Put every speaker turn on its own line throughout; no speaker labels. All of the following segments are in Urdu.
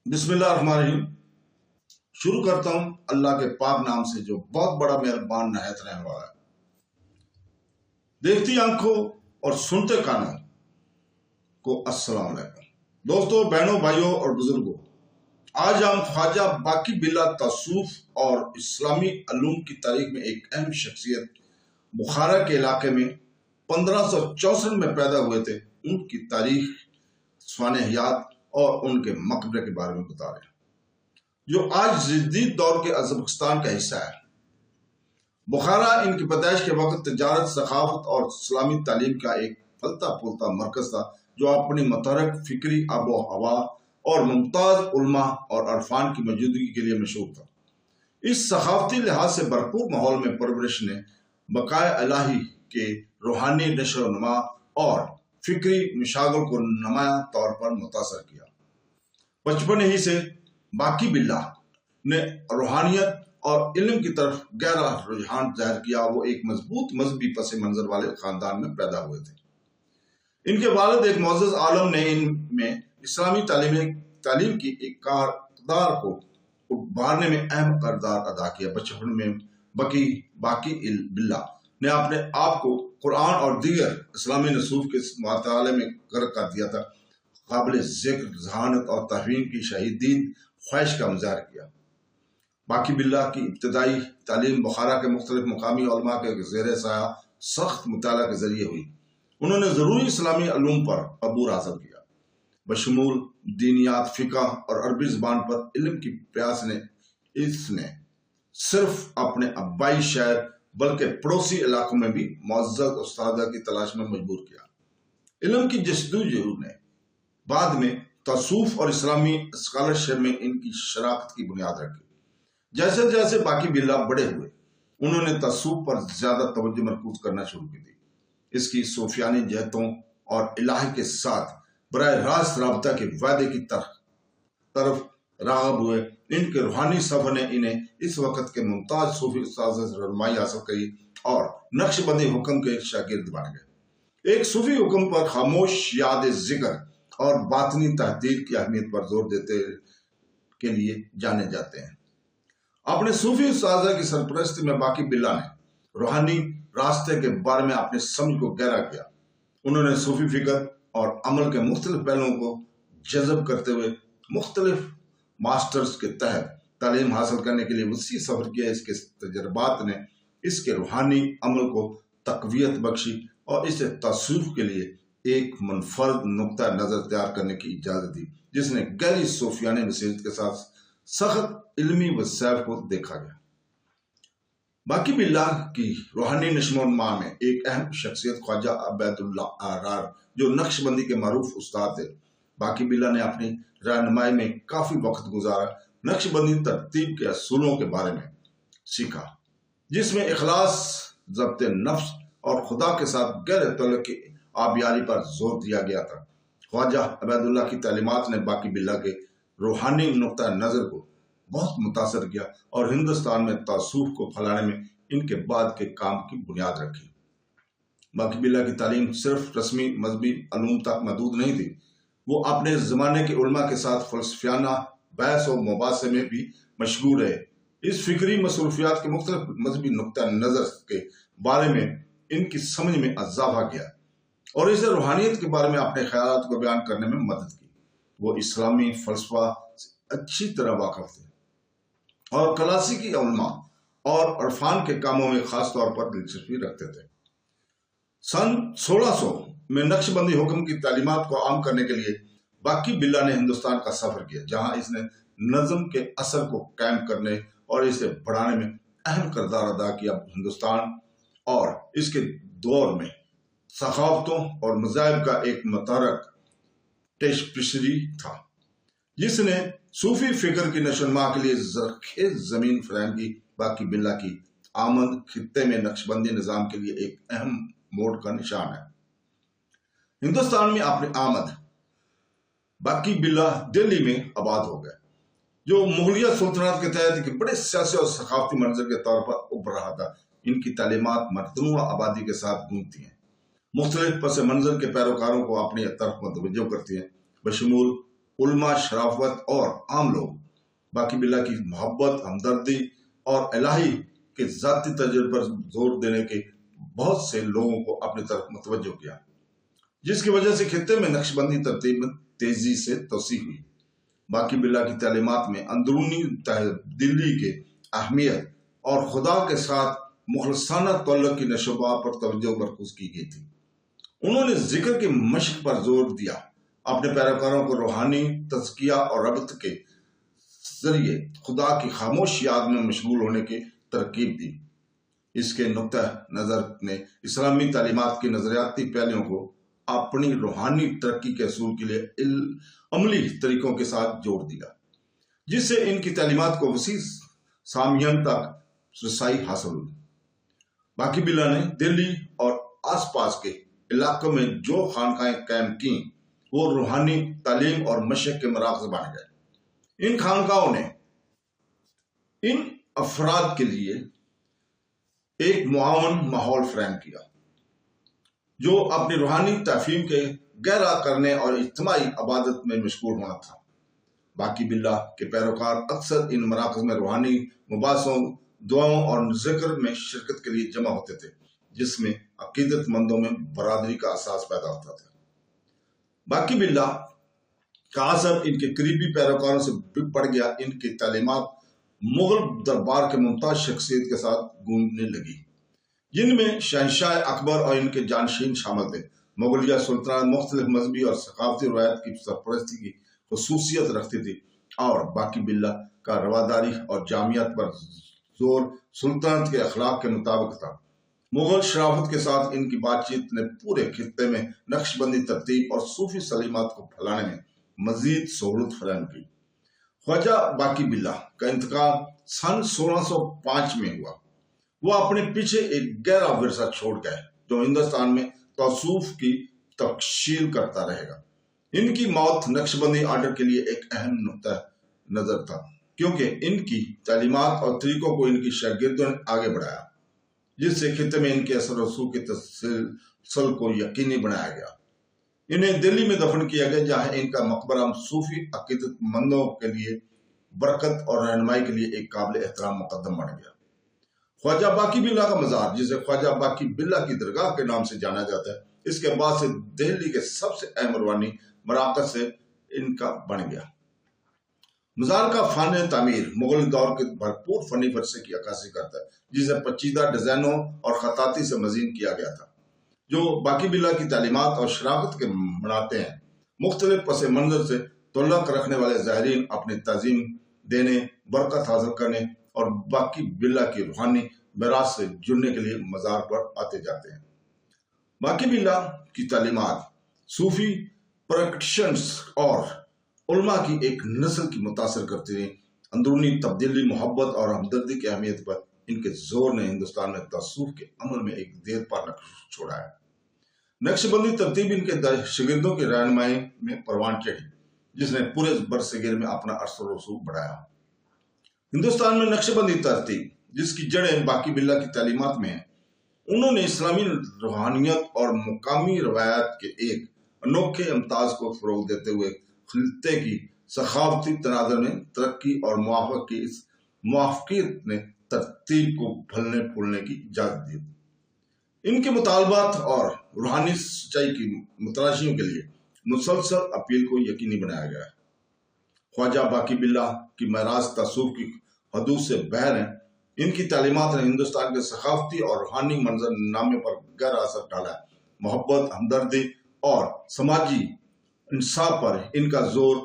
بسم اللہ الرحمن الرحیم۔ شروع کرتا ہوں اللہ کے پاک نام سے جو بہت بڑا مہربان نہایت رحم والا ہے۔ دیکھتی آنکھوں اور سنتے کانوں کو السلام علیکم۔ دوستوں، بہنوں، بھائیوں اور بزرگوں، آج ہم خواجہ باقی باللہ تصوف اور اسلامی علوم کی تاریخ میں ایک اہم شخصیت بخارا کے علاقے میں 1564 میں پیدا ہوئے تھے، ان کی تاریخ، سوانح حیات اور ان کے مقبرے کے بارے میں بتا رہے ہیں، جو آج جدید دور کے ازبکستان کا حصہ ہے۔ بخارا ان کی پیدائش کے وقت تجارت، ثقافت اور اسلامی تعلیم کا ایک پھلتا پھولتا مرکز تھا، جو اپنی متحرک فکری آب و ہوا اور ممتاز علماء اور عرفان کی موجودگی کے لیے مشہور تھا۔ اس ثقافتی لحاظ سے بھرپور ماحول میں پرورش نے بقائے الہی کے روحانی نشو و نما اور فکری مشاغل کو نمایاں طور پر متاثر کیا۔ بچپن ہی سے باقی باللہ نے روحانیت اور علم کی طرف گہرا رجحان ظاہر کیا۔ وہ ایک مضبوط مذہبی پس منظر والے خاندان میں پیدا ہوئے تھے۔ ان کے والد ایک معزز عالم نے ان میں اسلامی تعلیم کی ایک کردار کو ابھارنے میں اہم کردار ادا کیا۔ بچپن میں باقی باللہ نے اپنے آپ کو قرآن اور دیگر اسلامی نصوص کے مطالعے میں غرق کر دیا تھا۔ قابل ذکر ذہانت اور تفہیم کی شدید خواہش کا مظاہرہ کیا۔ باقی باللہ کی ابتدائی تعلیم بخارا کے مختلف مقامی علماء کے زیر سایہ سخت مطالعہ کے ذریعے ہوئی۔ انہوں نے ضروری اسلامی علوم پر عبور حاصل کیا، بشمول دینیات، فقہ اور عربی زبان پر علم کی پیاس نے اس نے صرف اپنے آبائی شہر بلکہ پڑوسی علاقوں میں بھی معزز استادہ کی تلاش میں مجبور کیا۔ علم کی جستجو نے بعد میں تصوف اور اسلامی اسکالرشپ میں ان کی شراکت کی بنیاد رکھی۔ جیسے جیسے باقی باللہ بڑے ہوئے، انہوں نے تصوف پر زیادہ توجہ مرکوز کرنا شروع کی دی، اس کی صوفیانی جہتوں اور الہی کے ساتھ براہ راست رابطہ کے وعدے کی طرف راغب ہوئے۔ ان کے روحانی سفر نے انہیں اس وقت کے ممتاز صوفی استاذ سے رہنمائی حاصل کی اور نقش بندی حکم کے شاگرد بن گئے۔ ایک صوفی حکم پر خاموش یاد ذکر اور باطنی تحقیق کی اہمیت پر زور دیتے کے لیے جانے جاتے ہیں۔ اپنے صوفی استاذہ کی سرپرستی میں باقی باللہ نے روحانی راستے کے بارے میں اپنی سمجھ کو گہرا کیا۔ انہوں نے صوفی فکر اور عمل کے مختلف پہلوؤں کو جذب کرتے ہوئے مختلف ماسٹرز کے تحت تعلیم حاصل کرنے کے لیے وسیع سفر کیا۔ اس کے تجربات نے اس کے روحانی عمل کو تقویت بخشی اور اسے تصوف کے لیے ایک منفرد نقطہ نظر تیار کرنے کی اجازت دی، جس نے گہری صوفیانہ بصیرت کے ساتھ سخت علمی وسائل کو دیکھا گیا۔ باقی باللہ کی روحانی نشو و نما میں ایک اہم شخصیت خواجہ عبید اللہ آرار، جو نقش بندی کے معروف استاد تھے۔ باقی باللہ نے اپنی رہنمائی میں کافی وقت گزارا، نقش بندی ترتیب کے اصولوں کے بارے میں سیکھا، جس میں اخلاص، ضبط نفس اور خدا کے ساتھ گہرے تعلق کی آبیاری پر زور دیا گیا تھا۔ خواجہ عبید اللہ کی تعلیمات نے باقی باللہ کے روحانی نقطہ نظر کو بہت متاثر کیا اور ہندوستان میں تصوف کو پھیلانے میں ان کے بعد کے کام کی بنیاد رکھی۔ باقی باللہ کی تعلیم صرف رسمی مذہبی علوم تک محدود نہیں تھی، وہ اپنے زمانے کے علماء کے ساتھ فلسفیانہ بحث و مباحثے میں بھی مشغول رہے۔ اس فکری مصروفیات کے مختلف مذہبی نقطہ نظر کے بارے میں ان کی سمجھ میں اضافہ کیا اور اسے روحانیت کے بارے میں اپنے خیالات کو بیان کرنے میں مدد کی۔ وہ اسلامی فلسفہ سے اچھی طرح واقف تھے اور کلاسیکی علماء اور عرفان کے کاموں میں خاص طور پر دلچسپی رکھتے تھے۔ سن 1600 میں نقش بندی حکم کی تعلیمات کو عام کرنے کے لیے باقی باللہ نے ہندوستان کا سفر کیا، جہاں اس نے نظم کے اثر کو قائم کرنے اور اسے بڑھانے میں اہم کردار ادا کیا۔ ہندوستان اور اس کے دور میں ثقافتوں اور مذاہب کا ایک متحرک ٹیشپشری تھا، جس نے صوفی فکر کی نشو و نما کے لیے زرخیز زمین فراہم کی۔ باقی باللہ کی آمد خطے میں نقش بندی نظام کے لیے ایک اہم موڑ کا نشان ہے۔ ہندوستان میں اپنی آمد باقی باللہ دہلی میں آباد ہو گئے، جو مغلیہ سلطنت کے تحت ایک بڑے سیاسی اور ثقافتی منظر کے طور پر ابھر رہا تھا۔ ان کی تعلیمات متنوع آبادی کے ساتھ گونجتی ہیں، مختلف پس منظر کے پیروکاروں کو اپنی طرف متوجہ کرتی ہیں، بشمول علماء، شرافت اور عام لوگ باقی باللہ کی محبت، ہمدردی اور الہی کے ذاتی تجربے پر زور دینے کے بہت سے لوگوں کو اپنی طرف متوجہ کیا، جس کی وجہ سے خطے میں نقش بندی ترتیب میں تیزی سے توسیع ہوئی۔ باقی باللہ کی تعلیمات میں اندرونی تبدیلی کے اہمیت اور خدا کے ساتھ مخلصانہ تعلق کی نشوبہ پر توجہ مرکوز کی گئی تھی۔ انہوں نے ذکر کی مشق پر زور دیا، اپنے پیروکاروں کو روحانی تزکیہ اور ربط کے ذریعے خدا کی خاموش یاد میں مشغول ہونے کی ترغیب دی۔ اس کے نقطہ نظر نے اسلامی تعلیمات کے نظریاتی پہلوؤں کو اپنی روحانی ترقی کے اصول کے لیے عملی طریقوں کے ساتھ جوڑ دیا، جس سے ان کی تعلیمات کو وسیع سامعین تک رسائی حاصل ہوئی۔ باقی باللہ نے دلی اور آس پاس کے علاقوں میں جو خانقاہیں قائم کیں وہ روحانی تعلیم اور مشق کے مراکز بن گئے۔ ان خانقاہوں نے ان افراد کے لیے ایک معاون ماحول فراہم کیا جو اپنی روحانی تفہیم کے گہرا کرنے اور اجتماعی عبادت میں مشغول ہونا تھا۔ باقی باللہ کے پیروکار اکثر ان مراکز میں روحانی مباحثوں، دعاؤں اور ذکر میں شرکت کے لیے جمع ہوتے تھے، جس میں عقیدت مندوں میں برادری کا احساس پیدا ہوتا تھا۔ باقی باللہ کا اثر ان کے قریبی پیروکاروں سے بڑھ گیا۔ ان کی تعلیمات مغل دربار کے ممتاز شخصیت کے ساتھ گونجنے لگی، جن میں شہنشاہ اکبر اور ان کے جانشین شامل تھے۔ مغلیہ سلطنت مختلف مذہبی اور ثقافتی روایت کی سرپرستی کی خصوصیت رکھتی تھی، اور باقی باللہ کا رواداری اور جامعیت پر زور سلطنت کے اخلاق کے مطابق تھا۔ مغل شرافت کے ساتھ ان کی بات چیت نے پورے خطے میں نقش بندی ترتیب اور صوفی تعلیمات کو پھیلانے میں مزید سہولت فراہم کی۔ خواجہ باقی باللہ کا انتقال سن 1605 میں ہوا۔ وہ اپنے پیچھے ایک گہرا ورثہ چھوڑ گئے جو ہندوستان میں تصوف کی تکشیل کرتا رہے گا۔ ان کی موت نقش بندی آرڈر کے لیے ایک اہم نقطہ نظر تھا، کیونکہ ان کی تعلیمات اور طریقوں کو ان کی شاگردوں نے آگے بڑھایا، جس سے خطے میں ان کے اثر و رسوخ کے تسلسل کو یقینی بنایا گیا۔ انہیں دلی میں دفن کیا گیا، جہاں ان کا مقبرہ صوفی عقیدت مندوں کے لیے برکت اور رہنمائی کے لیے ایک قابل احترام مقدم بن گیا۔ خواجہ باقی باللہ کا مزار، جسے خواجہ باقی باللہ کی درگاہ کے نام سے جانا جاتا ہے، اس کے بعد سے دہلی کے سب سے اہم روحانی مراکز سے ان کا بن گیا۔ مزار کا فن تعمیر مغل دور کے بھرپور فنی ورثے کی عکاسی کرتا ہے، جسے پیچیدہ ڈیزائنوں اور خطاطی سے مزین کیا گیا تھا، جو باقی باللہ کی تعلیمات اور شرافت کے بناتے ہیں۔ مختلف پس منظر سے تعلق رکھنے والے زائرین اپنی تعظیم دینے، برکت حاصل کرنے اور باقی باللہ کی روحانی میراث سے جڑنے کے لیے مزار پر آتے جاتے ہیں۔ باقی باللہ کی تعلیمات صوفی پریکٹیشنرز اور علماء کی ایک نسل کی متاثر کرتی رہی۔ اندرونی تبدیلی، محبت اور ہمدردی کی اہمیت پر ان کے زور نے ہندوستان میں تصوف کے عمل میں ایک دیر پا نقش چھوڑا ہے۔ نقش بندی ترتیب ان کے شاگردوں کی رہنمائی میں پروان چڑھی، جس نے پورے برصغیر میں اپنا اثر و رسوخ بڑھایا۔ ہندوستان میں نقش بندی ترتیب، جس کی جڑیں باقی باللہ کی تعلیمات میں ہیں، انہوں نے اسلامی روحانیت اور مقامی روایات کے ایک انوکھے امتاز کو فروغ دیتے ہوئے خطے کی ثقافتی تناظر میں ترقی اور موافقت نے ترتیب کو پھلنے پھولنے کی اجازت دی۔ ان کے مطالبات اور روحانی سچائی کی متلاشیوں کے لیے مسلسل اپیل کو یقینی بنایا گیا ہے۔ خواجہ باقی باللہ کی میراث تصوف کی حدود سے باہر ہیں۔ ان کی تعلیمات نے ہندوستان کے ثقافتی اور روحانی منظر نامے پر گہرا اثر ڈالا ہے۔ محبت، ہمدردی اور سماجی انصاف پر ان کا زور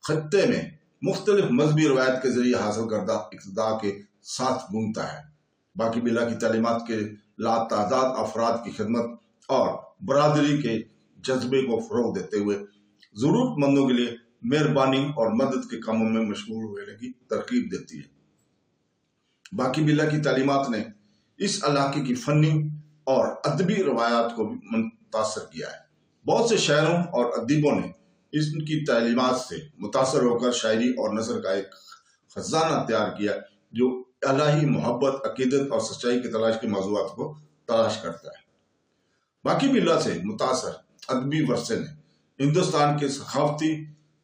خطے میں مختلف مذہبی روایت کے ذریعے حاصل کردہ اقتدار کے ساتھ گونجتا ہے۔ باقی باللہ کی تعلیمات کے لاتعداد افراد کی خدمت اور برادری کے جذبے کو فروغ دیتے ہوئے ضرورت مندوں کے لیے مہربانی اور مدد کے کاموں میں مشغول ہونے کی ترغیب دیتی ہے۔ باقی باللہ کی تعلیمات نے اس علاقے کی فنی اور ادبی روایات کو بھی متاثر کیا ہے۔ بہت سے شاعروں اور ادیبوں نے ان کی تعلیمات سے متاثر ہو کر شاعری اور نثر کا ایک خزانہ تیار کیا جو الہی محبت، عقیدت اور سچائی کی تلاش کے موضوعات کو تلاش کرتا ہے۔ باقی باللہ سے متاثر ادبی ورثے نے ہندوستان کے ثقافتی